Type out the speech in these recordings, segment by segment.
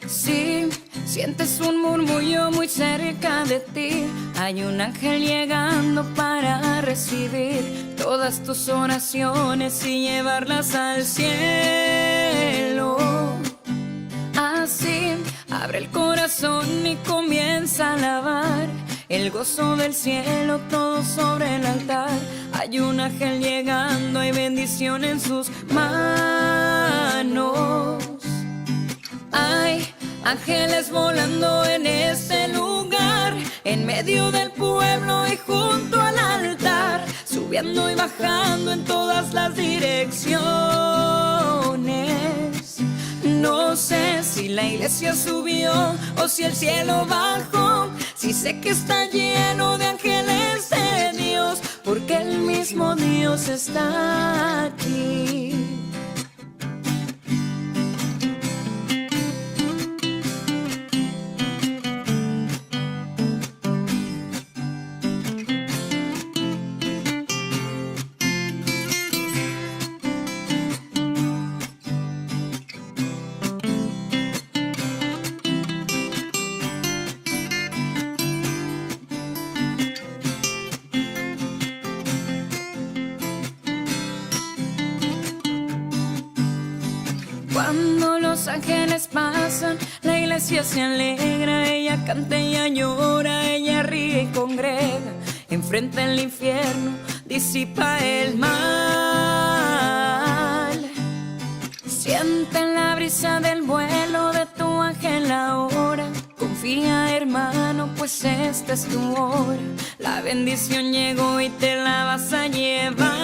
Si sientes un murmullo muy cerca de ti, hay un ángel llegando para recibir todas tus oraciones y llevarlas al cielo. Así, abre el corazón y comienza a alabar el gozo del cielo, todo sobre el altar. Hay un ángel llegando, hay bendición en sus manos. Hay ángeles volando en este lugar, en medio del pueblo y junto al altar, subiendo y bajando en todas las direcciones. No sé si la iglesia subió o si el cielo bajó, si sé que está lleno de ángeles de Dios, porque el mismo Dios está aquí. Cuando los ángeles pasan, la iglesia se alegra, ella canta, ella llora, ella ríe y congrega. Enfrenta el infierno, disipa el mal. Siente la brisa del vuelo de tu ángel ahora. Confía, hermano, pues esta es tu hora. La bendición llegó y te la vas a llevar.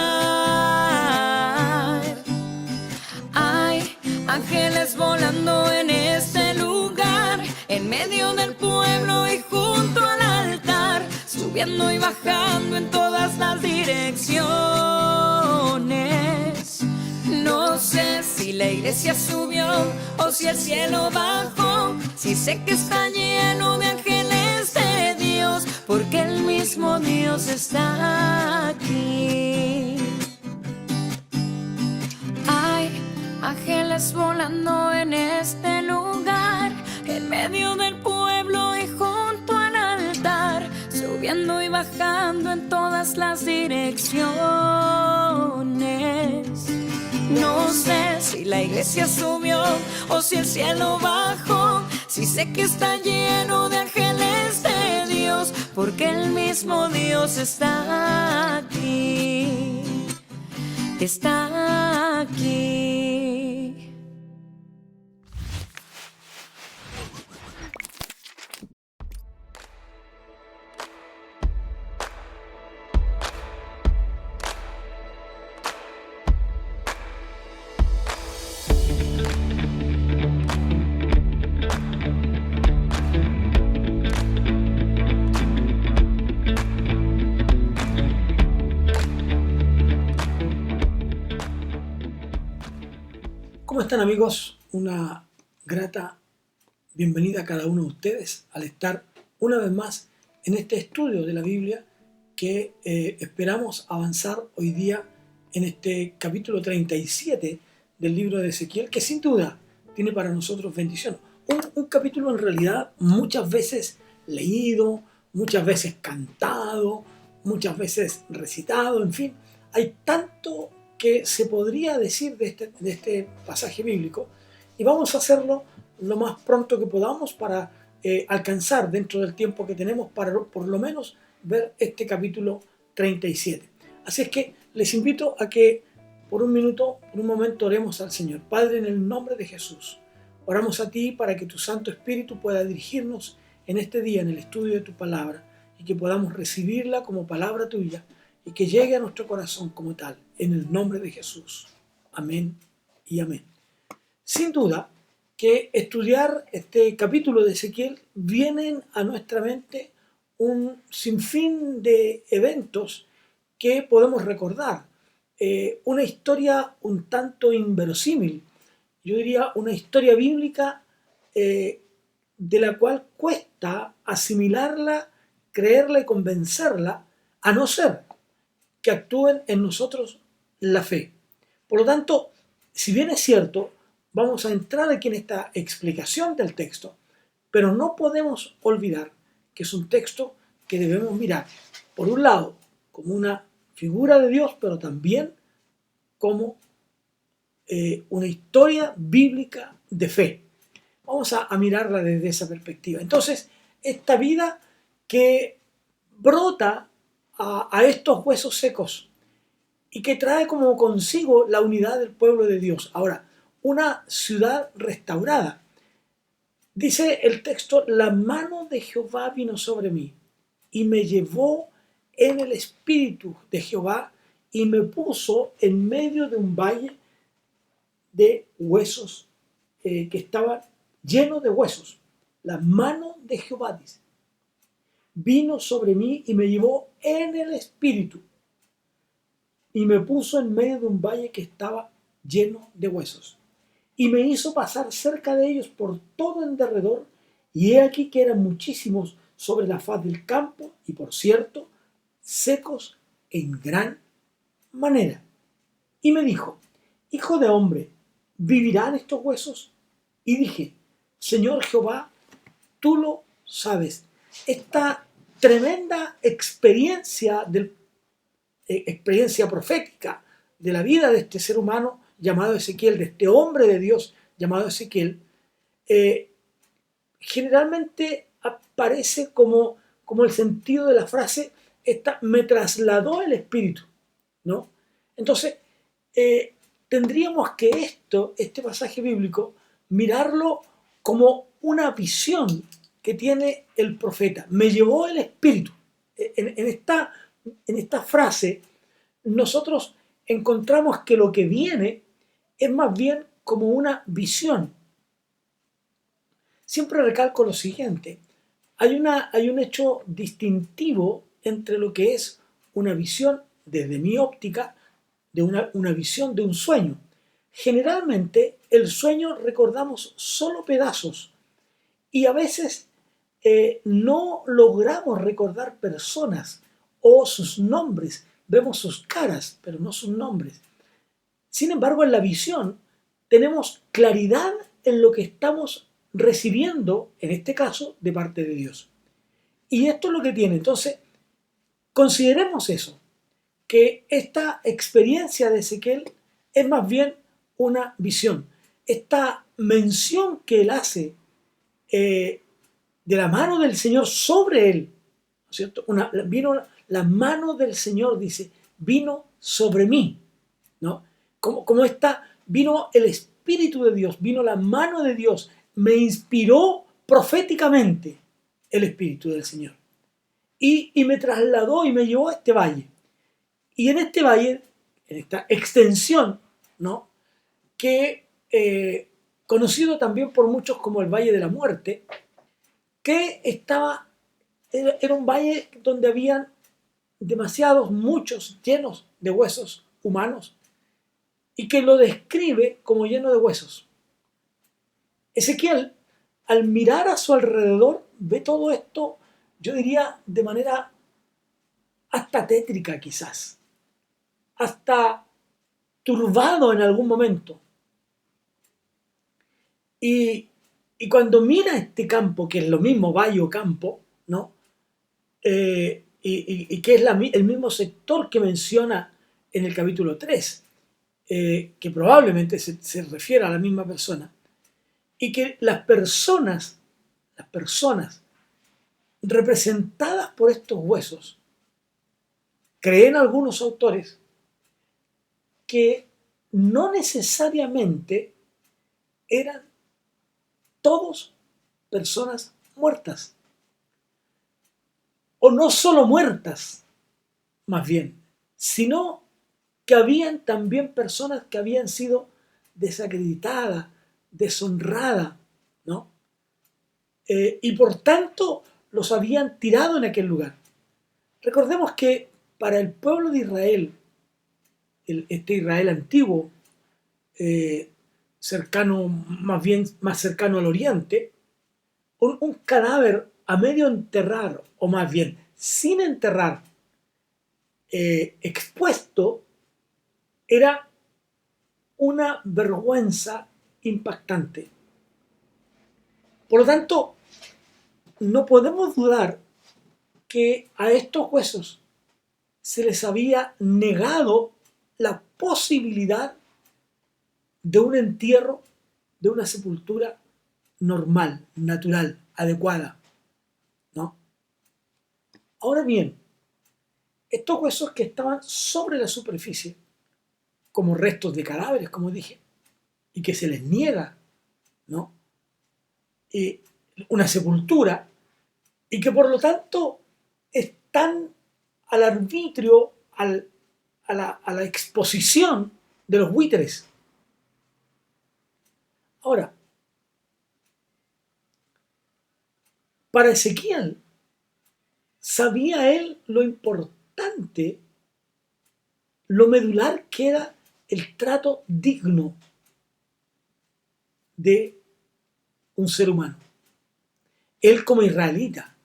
Hay ángeles volando en este lugar, en medio del pueblo y junto al altar, subiendo y bajando en todas las direcciones. No sé si la iglesia subió o si el cielo bajó, si sé que está lleno de ángeles de Dios, porque el mismo Dios está aquí. Hay ángeles volando en este lugar, en medio del pueblo y junto al altar, subiendo y bajando en todas las direcciones. No sé si la iglesia subió o si el cielo bajó, si sé que está lleno de ángeles de Dios, porque el mismo Dios está aquí. Está aquí. ¿Cómo están, amigos? Una grata bienvenida a cada uno de ustedes al estar una vez más en este estudio de la Biblia que esperamos avanzar hoy día en este capítulo 37 del libro de Ezequiel, que sin duda tiene para nosotros bendición. Un capítulo en realidad muchas veces leído, muchas veces cantado, muchas veces recitado, en fin, hay tanto que se podría decir de este pasaje bíblico, y vamos a hacerlo lo más pronto que podamos para alcanzar dentro del tiempo que tenemos para por lo menos ver este capítulo 37. Así es que les invito a que por un momento oremos al Señor. Padre, en el nombre de Jesús, oramos a ti para que tu Santo Espíritu pueda dirigirnos en este día en el estudio de tu palabra y que podamos recibirla como palabra tuya y que llegue a nuestro corazón como tal, en el nombre de Jesús. Amén y amén. Sin duda que estudiar este capítulo de Ezequiel vienen a nuestra mente un sinfín de eventos que podemos recordar. Una historia un tanto inverosímil, yo diría una historia bíblica de la cual cuesta asimilarla, creerla y convencerla, a no ser que actúen en nosotros la fe. Por lo tanto, si bien es cierto, vamos a entrar aquí en esta explicación del texto, pero no podemos olvidar que es un texto que debemos mirar, por un lado, como una figura de Dios, pero también como una historia bíblica de fe. Vamos a mirarla desde esa perspectiva. Entonces, esta vida que brota a estos huesos secos y que trae como consigo la unidad del pueblo de Dios. Ahora, una ciudad restaurada. Dice el texto, la mano de Jehová vino sobre mí y me llevó en el espíritu de Jehová y me puso en medio de un valle de huesos que estaba lleno de huesos. La mano de Jehová, dice, vino sobre mí y me llevó en el espíritu y me puso en medio de un valle que estaba lleno de huesos. Y me hizo pasar cerca de ellos por todo en derredor, y he aquí que eran muchísimos sobre la faz del campo, y por cierto, secos en gran manera. Y me dijo, hijo de hombre, ¿vivirán estos huesos? Y dije, Señor Jehová, tú lo sabes. Esta tremenda experiencia profética de la vida de este ser humano llamado Ezequiel, de este hombre de Dios llamado Ezequiel, generalmente aparece como el sentido de la frase, me trasladó el espíritu, ¿no? Entonces, tendríamos que este pasaje bíblico, mirarlo como una visión que tiene el profeta. Me llevó el espíritu. En esta frase, nosotros encontramos que lo que viene es más bien como una visión. Siempre recalco lo siguiente, hay un hecho distintivo entre lo que es una visión, desde mi óptica, de una visión de un sueño. Generalmente el sueño recordamos solo pedazos y a veces no logramos recordar personas o sus nombres. Vemos sus caras, pero no sus nombres. Sin embargo, en la visión tenemos claridad en lo que estamos recibiendo, en este caso, de parte de Dios. Y esto es lo que tiene. Entonces, consideremos eso, que esta experiencia de Ezequiel es más bien una visión. Esta mención que él hace de la mano del Señor sobre él, ¿no es cierto? Vino la mano del Señor, dice, vino sobre mí, ¿no? Como vino el Espíritu de Dios, vino la mano de Dios, me inspiró proféticamente el Espíritu del Señor. Y me trasladó y me llevó a este valle. Y en este valle, en esta extensión, ¿no? Que conocido también por muchos como el Valle de la Muerte, que era un valle donde habían muchos llenos de huesos humanos, y que lo describe como lleno de huesos. Ezequiel, al mirar a su alrededor, ve todo esto, yo diría, de manera hasta tétrica quizás, hasta turbado en algún momento. Y cuando mira este campo, que es lo mismo valle o campo, ¿no? Y que es el mismo sector que menciona en el capítulo 3, que probablemente se refiere a la misma persona, y que las personas representadas por estos huesos, creen algunos autores que no necesariamente eran todos personas muertas, o no solo muertas, más bien, sino que habían también personas que habían sido desacreditadas, deshonradas, ¿no? Y por tanto los habían tirado en aquel lugar. Recordemos que para el pueblo de Israel, este Israel antiguo, más cercano al oriente, un cadáver a medio enterrar, o más bien sin enterrar, expuesto, era una vergüenza impactante. Por lo tanto, no podemos dudar que a estos huesos se les había negado la posibilidad de un entierro, de una sepultura normal, natural, adecuada, ¿no? Ahora bien, estos huesos que estaban sobre la superficie, como restos de cadáveres, como dije, y que se les niega, ¿no? Una sepultura, y que por lo tanto están al arbitrio, a la exposición de los buitres. Ahora, para Ezequiel, sabía él lo importante, lo medular que era el trato digno de un ser humano. Él como israelita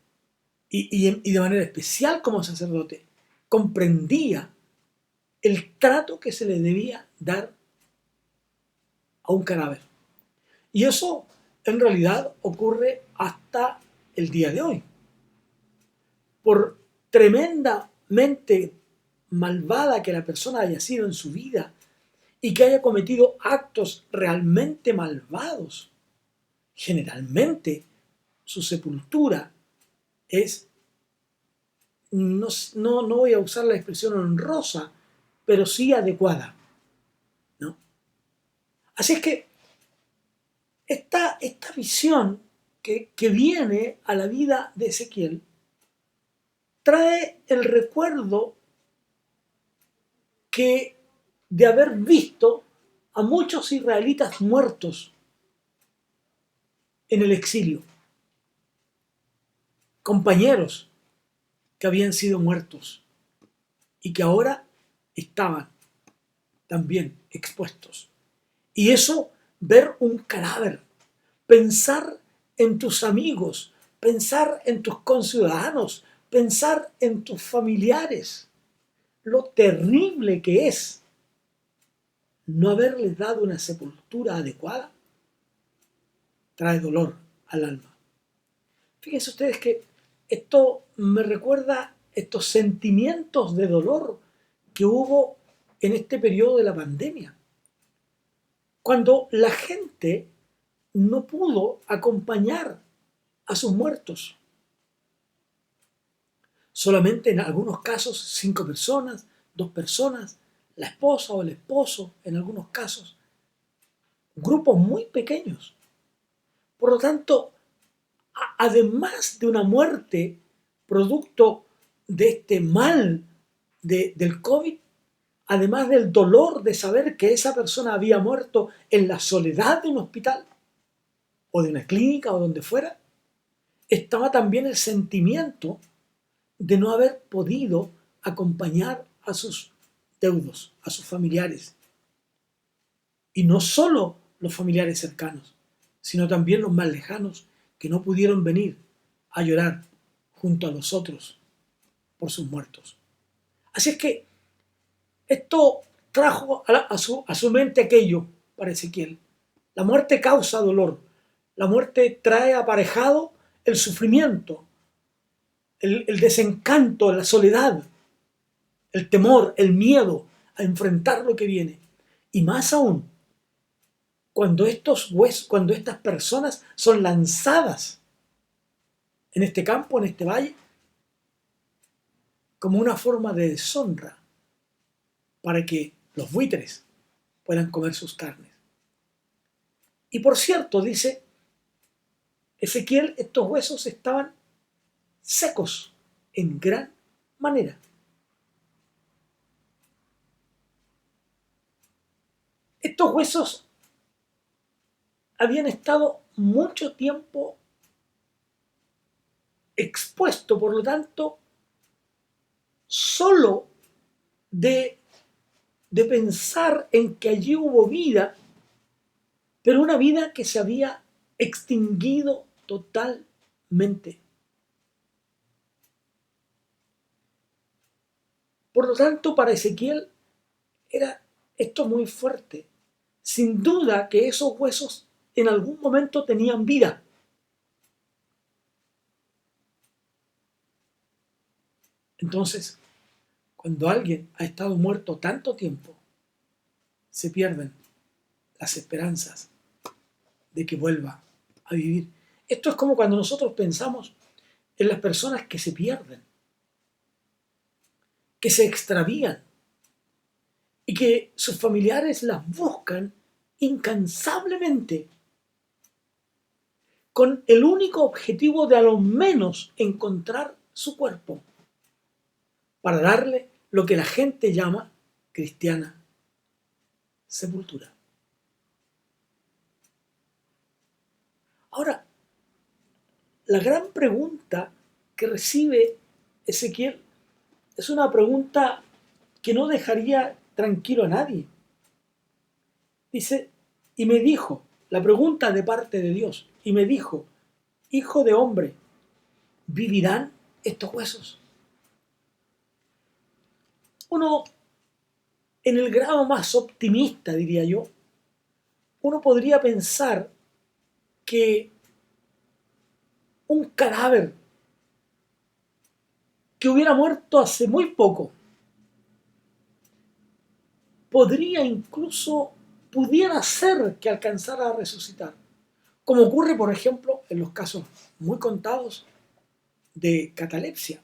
y de manera especial como sacerdote, comprendía el trato que se le debía dar a un cadáver. Y eso en realidad ocurre hasta el día de hoy. Por tremendamente malvada que la persona haya sido en su vida y que haya cometido actos realmente malvados, generalmente su sepultura es, no voy a usar la expresión honrosa, pero sí adecuada, ¿no? Así es que esta visión que viene a la vida de Ezequiel trae el recuerdo que de haber visto a muchos israelitas muertos en el exilio, compañeros que habían sido muertos y que ahora estaban también expuestos. Y eso, ver un cadáver, pensar en tus amigos, pensar en tus conciudadanos, pensar en tus familiares, lo terrible que es no haberles dado una sepultura adecuada, trae dolor al alma. Fíjense ustedes que esto me recuerda estos sentimientos de dolor que hubo en este periodo de la pandemia, cuando la gente no pudo acompañar a sus muertos. Solamente en algunos casos 5 personas, 2 personas, la esposa o el esposo en algunos casos, grupos muy pequeños. Por lo tanto, además de una muerte producto de este mal del COVID, además del dolor de saber que esa persona había muerto en la soledad de un hospital o de una clínica o donde fuera, estaba también el sentimiento de no haber podido acompañar a sus deudos, a sus familiares. Y no solo los familiares cercanos, sino también los más lejanos que no pudieron venir a llorar junto a los otros por sus muertos. Así es que esto trajo a su mente aquello para Ezequiel. La muerte causa dolor. La muerte trae aparejado el sufrimiento, el desencanto, la soledad, el temor, el miedo a enfrentar lo que viene. Y más aún, cuando cuando estas personas son lanzadas en este campo, en este valle, como una forma de deshonra para que los buitres puedan comer sus carnes. Y por cierto, dice Ezequiel, estos huesos estaban secos en gran manera. Estos huesos habían estado mucho tiempo expuestos, por lo tanto, solo de pensar en que allí hubo vida, pero una vida que se había extinguido totalmente. Por lo tanto, para Ezequiel era esto muy fuerte. sin duda que esos huesos en algún momento tenían vida. Entonces, cuando alguien ha estado muerto tanto tiempo, se pierden las esperanzas de que vuelva a vivir. Esto es como cuando nosotros pensamos en las personas que se pierden, que se extravían y que sus familiares las buscan incansablemente con el único objetivo de a lo menos encontrar su cuerpo para darle lo que la gente llama cristiana sepultura. Ahora, la gran pregunta que recibe Ezequiel es una pregunta que no dejaría tranquilo a nadie. Dice, y me dijo, la pregunta de parte de Dios, y me dijo, hijo de hombre, ¿vivirán estos huesos? Uno, en el grado más optimista, diría yo, uno podría pensar que un cadáver que hubiera muerto hace muy poco pudiera ser que alcanzara a resucitar, como ocurre, por ejemplo, en los casos muy contados de catalepsia,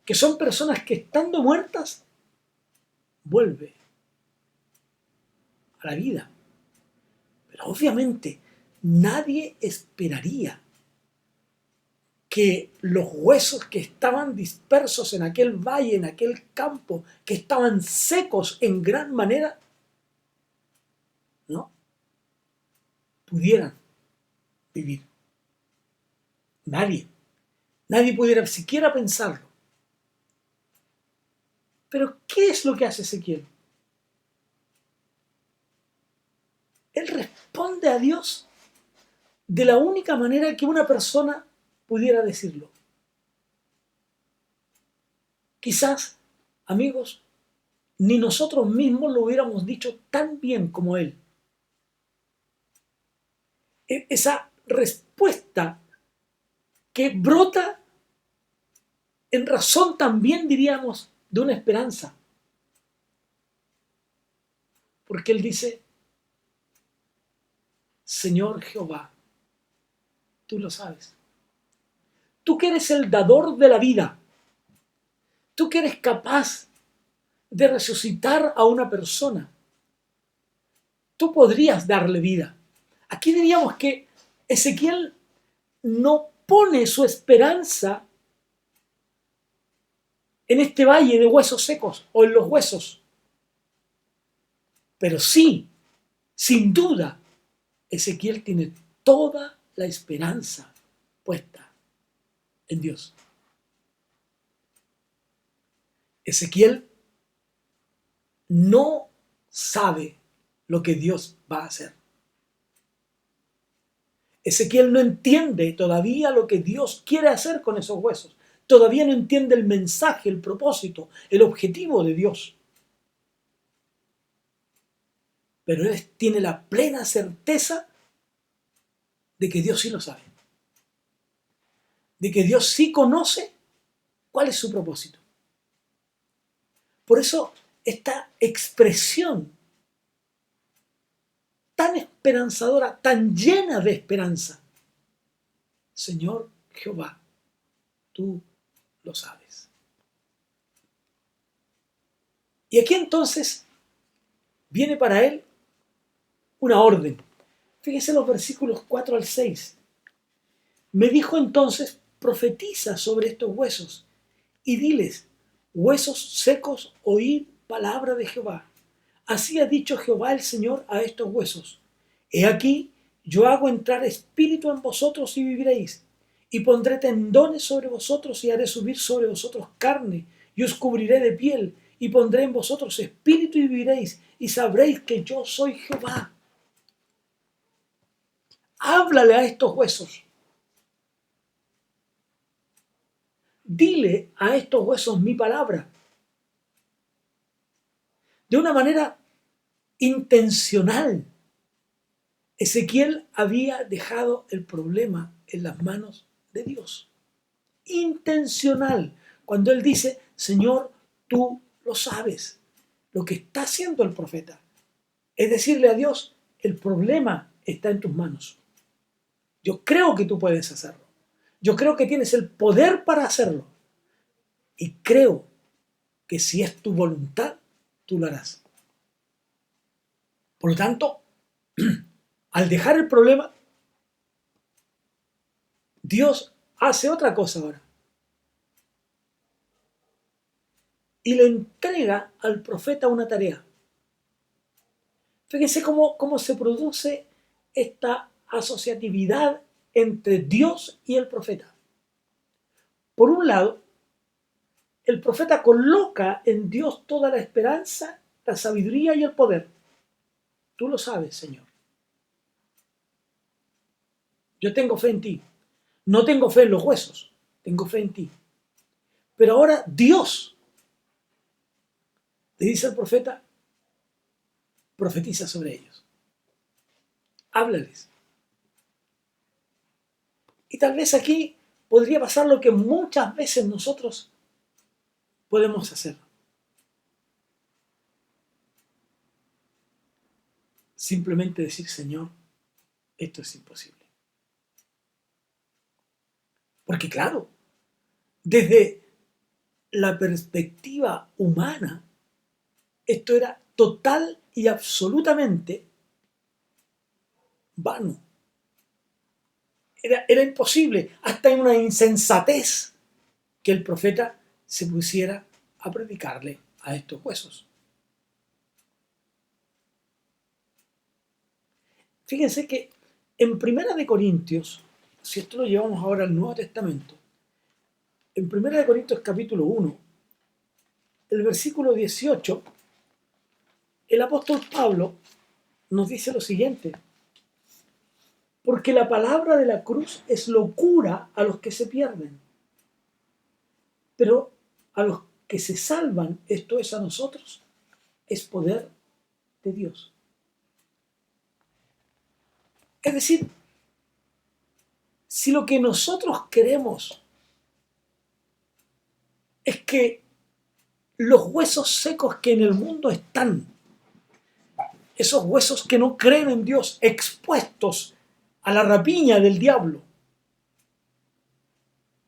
que son personas que estando muertas vuelven a la vida. Pero obviamente nadie esperaría que los huesos que estaban dispersos en aquel valle, en aquel campo, que estaban secos en gran manera, ¿no?, pudieran vivir. Nadie pudiera siquiera pensarlo. Pero ¿qué es lo que hace Ezequiel? Él responde a Dios de la única manera que una persona pudiera decirlo. Quizás, amigos, ni nosotros mismos lo hubiéramos dicho tan bien como él. Esa respuesta que brota en razón también, diríamos, de una esperanza. Porque él dice, Señor Jehová, tú lo sabes. Tú que eres el dador de la vida, tú que eres capaz de resucitar a una persona, tú podrías darle vida. Aquí diríamos que Ezequiel no pone su esperanza en este valle de huesos secos o en los huesos, pero sí, sin duda, Ezequiel tiene toda la esperanza puesta en Dios. Ezequiel no sabe lo que Dios va a hacer. Ezequiel no entiende todavía lo que Dios quiere hacer con esos huesos. Todavía no entiende el mensaje, el propósito, el objetivo de Dios. Pero él tiene la plena certeza de que Dios sí lo sabe. De que Dios sí conoce cuál es su propósito. Por eso esta expresión tan esperanzadora, tan llena de esperanza, Señor Jehová, tú lo sabes. Y aquí entonces viene para él una orden. Fíjese los versículos 4 al 6. Me dijo entonces, profetiza sobre estos huesos y diles, huesos secos, oíd palabra de Jehová. Así ha dicho Jehová el Señor a estos huesos. He aquí, yo hago entrar espíritu en vosotros y viviréis, y pondré tendones sobre vosotros y haré subir sobre vosotros carne, y os cubriré de piel, y pondré en vosotros espíritu y viviréis, y sabréis que yo soy Jehová. Háblale a estos huesos. Dile a estos huesos mi palabra. De una manera intencional. Ezequiel había dejado el problema en las manos de Dios. Intencional. Cuando él dice, Señor, tú lo sabes. Lo que está haciendo el profeta es decirle a Dios, el problema está en tus manos. Yo creo que tú puedes hacerlo. Yo creo que tienes el poder para hacerlo. Y creo que si es tu voluntad, tú lo harás. Por lo tanto, al dejar el problema, Dios hace otra cosa ahora. Y le entrega al profeta una tarea. Fíjense cómo se produce esta asociatividad entre Dios y el profeta. Por un lado, el profeta coloca en Dios toda la esperanza, la sabiduría y el poder. Tú lo sabes, Señor. Yo tengo fe en ti. No tengo fe en los huesos, tengo fe en ti. Pero ahora Dios le dice al profeta, profetiza sobre ellos. Háblales. Y tal vez aquí podría pasar lo que muchas veces nosotros podemos hacer. Simplemente decir, Señor, esto es imposible. Porque claro, desde la perspectiva humana, esto era total y absolutamente vano. Era imposible, hasta en una insensatez, que el profeta se pusiera a predicarle a estos huesos. Fíjense que en 1 Corintios, si esto lo llevamos ahora al Nuevo Testamento, en 1 Corintios capítulo 1, el versículo 18, el apóstol Pablo nos dice lo siguiente: porque la palabra de la cruz es locura a los que se pierden, pero a los que se salvan, esto es a nosotros, es poder de Dios. Es decir, si lo que nosotros queremos es que los huesos secos que en el mundo están, esos huesos que no creen en Dios, expuestos a la rapiña del diablo,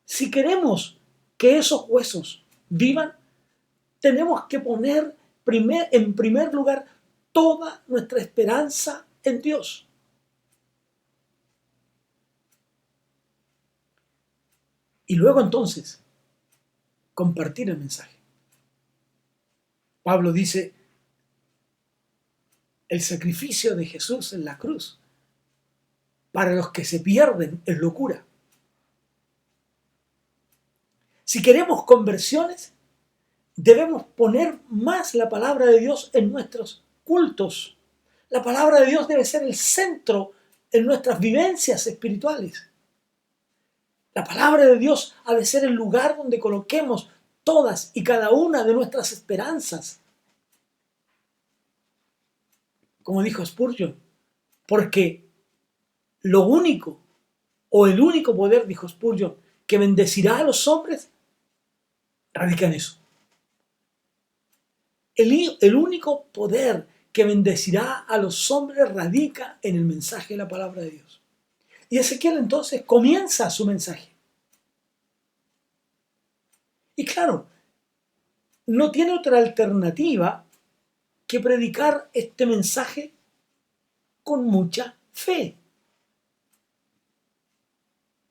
si queremos que esos huesos vivan, tenemos que poner en primer lugar toda nuestra esperanza en Dios. Y luego entonces, compartir el mensaje. Pablo dice, el sacrificio de Jesús en la cruz para los que se pierden es locura. Si queremos conversiones, debemos poner más la palabra de Dios en nuestros cultos. La palabra de Dios debe ser el centro en nuestras vivencias espirituales. La palabra de Dios ha de ser el lugar donde coloquemos todas y cada una de nuestras esperanzas. Como dijo Spurgeon, porque lo único, o el único poder, dijo Spurgeon, que bendecirá a los hombres, radica en eso. El único poder que bendecirá a los hombres radica en el mensaje de la palabra de Dios. Y Ezequiel entonces comienza su mensaje. Y claro, no tiene otra alternativa que predicar este mensaje con mucha fe.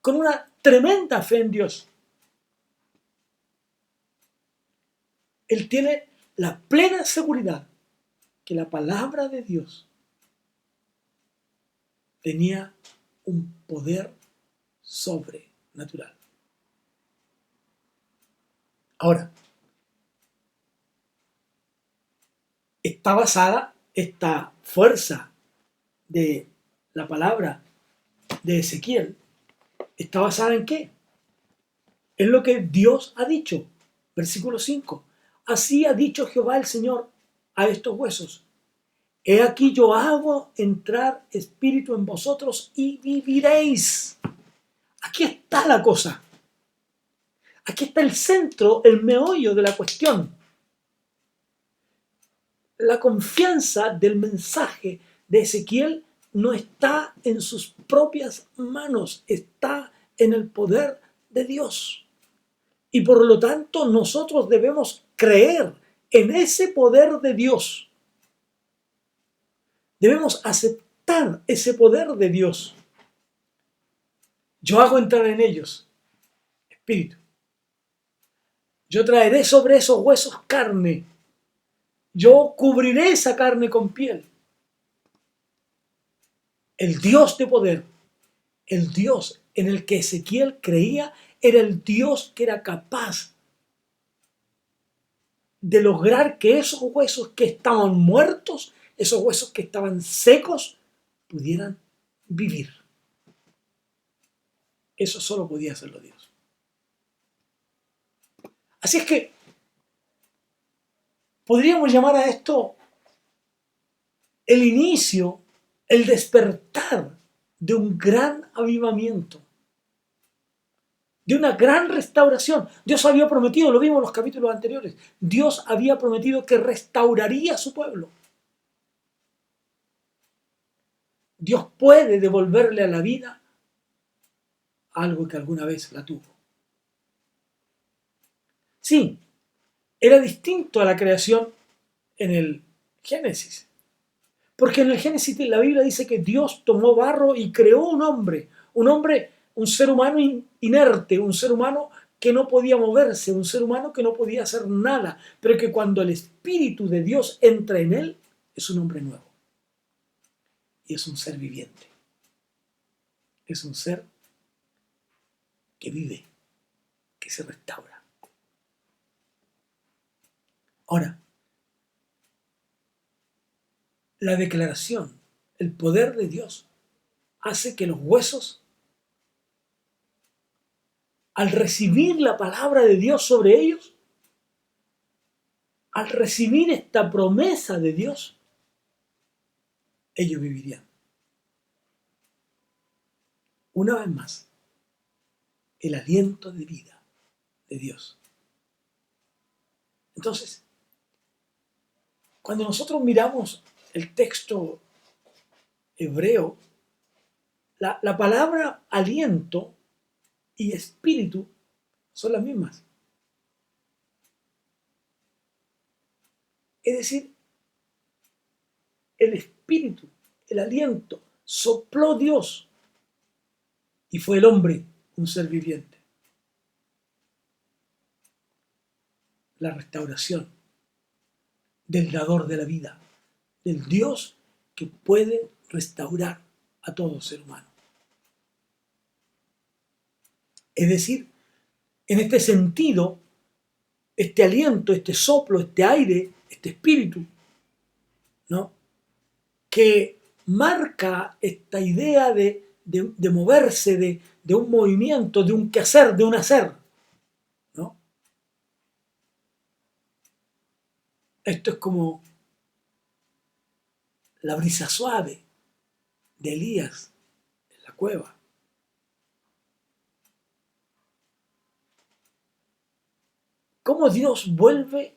Con una tremenda fe en Dios. Él tiene la plena seguridad que la palabra de Dios tenía un poder sobrenatural. Ahora, está basada esta fuerza de la palabra de Ezequiel, ¿está basada en qué? En lo que Dios ha dicho. Versículo 5. Así ha dicho Jehová el Señor a estos huesos. He aquí yo hago entrar espíritu en vosotros y viviréis. Aquí está la cosa. Aquí está el centro, el meollo de la cuestión. La confianza del mensaje de Ezequiel no está en sus propias manos, está en el poder de Dios. Y por lo tanto nosotros debemos creer en ese poder de Dios. Debemos aceptar ese poder de Dios. Yo hago entrar en ellos espíritu. Yo traeré sobre esos huesos carne. Yo cubriré esa carne con piel. El Dios de poder, el Dios en el que Ezequiel creía, era el Dios que era capaz de lograr que esos huesos que estaban muertos, esos huesos que estaban secos, pudieran vivir. Eso solo podía hacerlo Dios. Así es que podríamos llamar a esto el inicio, el despertar de un gran avivamiento, de una gran restauración. Dios había prometido, lo vimos en los capítulos anteriores, Dios había prometido que restauraría a su pueblo. Dios puede devolverle a la vida algo que alguna vez la tuvo. Sí, era distinto a la creación en el Génesis. Porque en el Génesis la Biblia dice que Dios tomó barro y creó un hombre, un ser humano inerte, un ser humano que no podía moverse, un ser humano que no podía hacer nada, pero que cuando el Espíritu de Dios entra en él, es un hombre nuevo. Y es un ser viviente. Es un ser que vive, que se restaura. Ahora, la declaración, el poder de Dios, hace que los huesos, al recibir la palabra de Dios sobre ellos, al recibir esta promesa de Dios, ellos vivirían. Una vez más, el aliento de vida de Dios. Entonces, cuando nosotros miramos el texto hebreo, la palabra aliento y espíritu son las mismas. Es decir, el espíritu, el aliento, sopló Dios y fue el hombre un ser viviente. La restauración del dador de la vida, del Dios que puede restaurar a todo ser humano. Es decir, en este sentido, este aliento, este soplo, este aire, este espíritu, ¿no?, que marca esta idea de moverse, de un movimiento, de un quehacer, de un hacer, ¿no? Esto es como la brisa suave de Elías en la cueva. Cómo Dios vuelve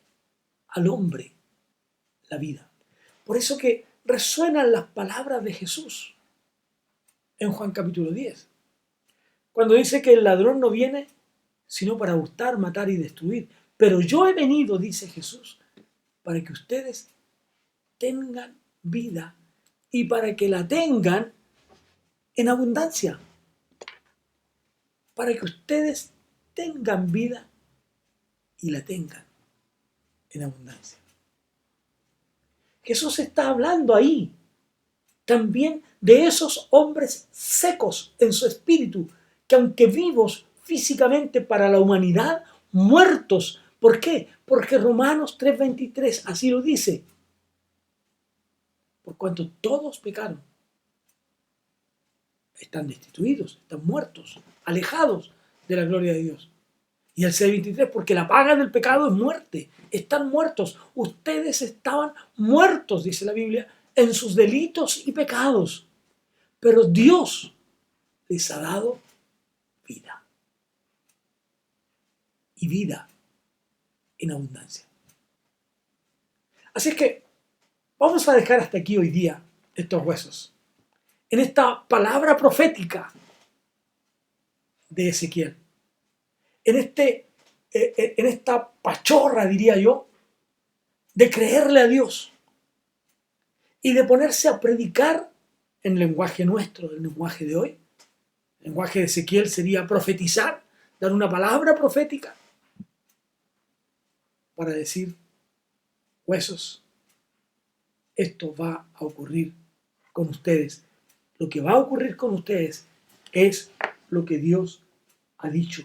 al hombre la vida. Por eso que resuenan las palabras de Jesús en Juan capítulo 10, cuando dice que el ladrón no viene sino para hurtar, matar y destruir. Pero yo he venido, dice Jesús, para que ustedes tengan vida y para que la tengan en abundancia. Para que ustedes tengan vida y la tengan en abundancia. Jesús está hablando ahí también de esos hombres secos en su espíritu, que aunque vivos físicamente para la humanidad, muertos. ¿Por qué? Porque Romanos 3:23 así lo dice. Por cuanto todos pecaron, están destituidos, están muertos, alejados de la gloria de Dios. Y el 6:23, porque la paga del pecado es muerte. Están muertos. Ustedes estaban muertos, dice la Biblia, en sus delitos y pecados, pero Dios les ha dado vida. Y vida en abundancia. Así que vamos a dejar hasta aquí hoy día estos huesos. En esta palabra profética de Ezequiel. En esta pachorra, diría yo, de creerle a Dios y de ponerse a predicar en lenguaje nuestro, el lenguaje de hoy. El lenguaje de Ezequiel sería profetizar, dar una palabra profética para decir: huesos, esto va a ocurrir con ustedes. Lo que va a ocurrir con ustedes es lo que Dios ha dicho.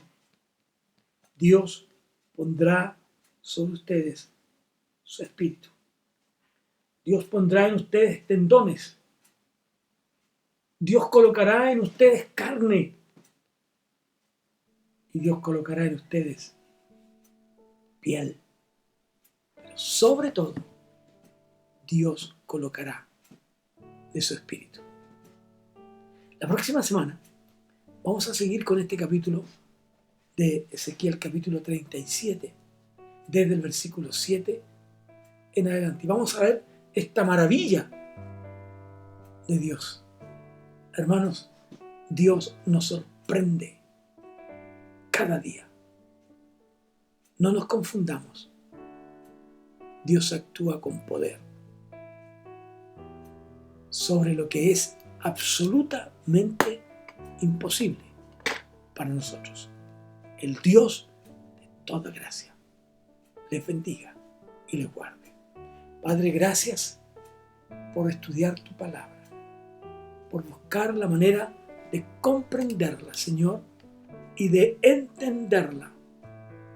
Dios pondrá sobre ustedes su espíritu. Dios pondrá en ustedes tendones. Dios colocará en ustedes carne. Y Dios colocará en ustedes piel. Pero sobre todo, Dios colocará de su espíritu. La próxima semana vamos a seguir con este capítulo de Ezequiel, capítulo 37, desde el versículo 7 en adelante. Y vamos a ver esta maravilla de Dios. Hermanos, Dios nos sorprende cada día. No nos confundamos. Dios actúa con poder sobre lo que es absolutamente imposible para nosotros. El Dios de toda gracia les bendiga y les guarde. Padre, gracias por estudiar tu palabra, por buscar la manera de comprenderla, Señor, y de entenderla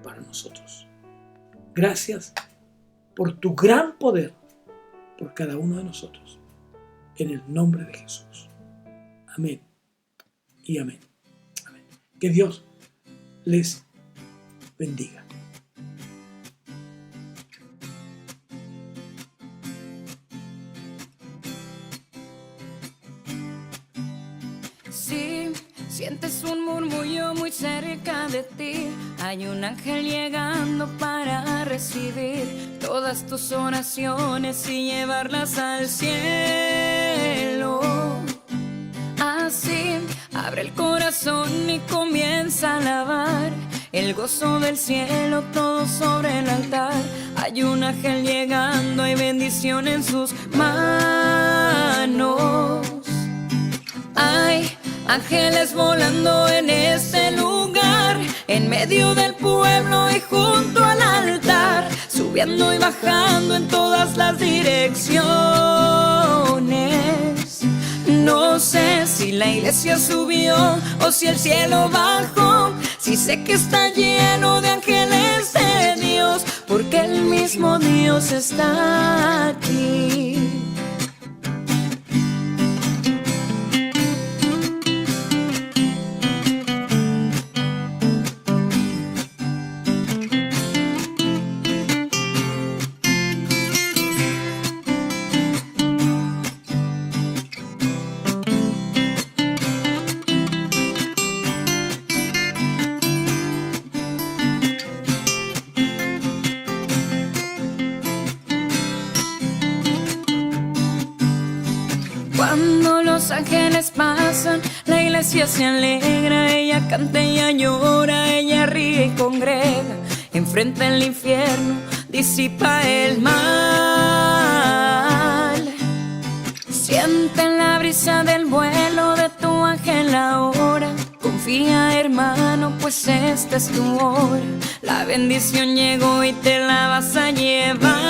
para nosotros. Gracias por tu gran poder por cada uno de nosotros. En el nombre de Jesús. Amén y amén. Amén. Que Dios les bendiga. Si sientes un murmullo muy cerca de ti, hay un ángel llegando para recibir todas tus oraciones y llevarlas al cielo. Así, abre el corazón y comienza a alabar el gozo del cielo, todo sobre el altar. Hay un ángel llegando, hay bendición en sus manos. Hay ángeles volando en este lugar, en medio del pueblo y junto al altar, subiendo y bajando en todas las direcciones. No sé si la iglesia subió o si el cielo bajó, si sé que está lleno de ángeles de Dios, porque el mismo Dios está aquí. Cuando los ángeles pasan, la iglesia se alegra, ella canta, ella llora, ella ríe y congrega. Enfrenta el infierno, disipa el mal. Sienten la brisa del vuelo de tu ángel ahora. Confía, hermano, pues esta es tu hora. La bendición llegó y te la vas a llevar.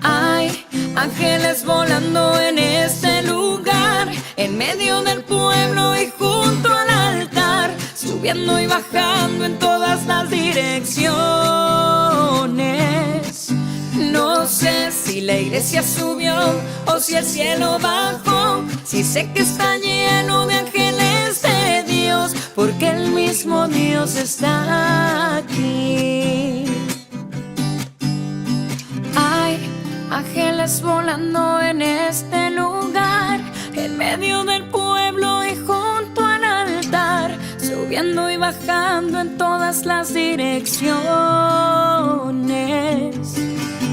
Hay ángeles volando en este lugar, en medio del pueblo y junto al altar, subiendo y bajando en todas las direcciones. No sé si la iglesia subió o si el cielo bajó, si sé que está lleno de ángeles de Dios, porque el mismo Dios está aquí. Hay ángeles volando en este lugar, en medio del pueblo y junto al altar, subiendo y bajando en todas las direcciones.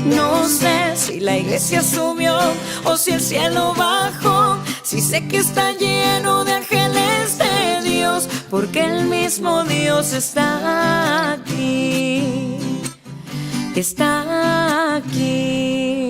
No sé si la iglesia subió o si el cielo bajó, si sé que está lleno de ángeles de Dios, porque el mismo Dios está aquí, está aquí.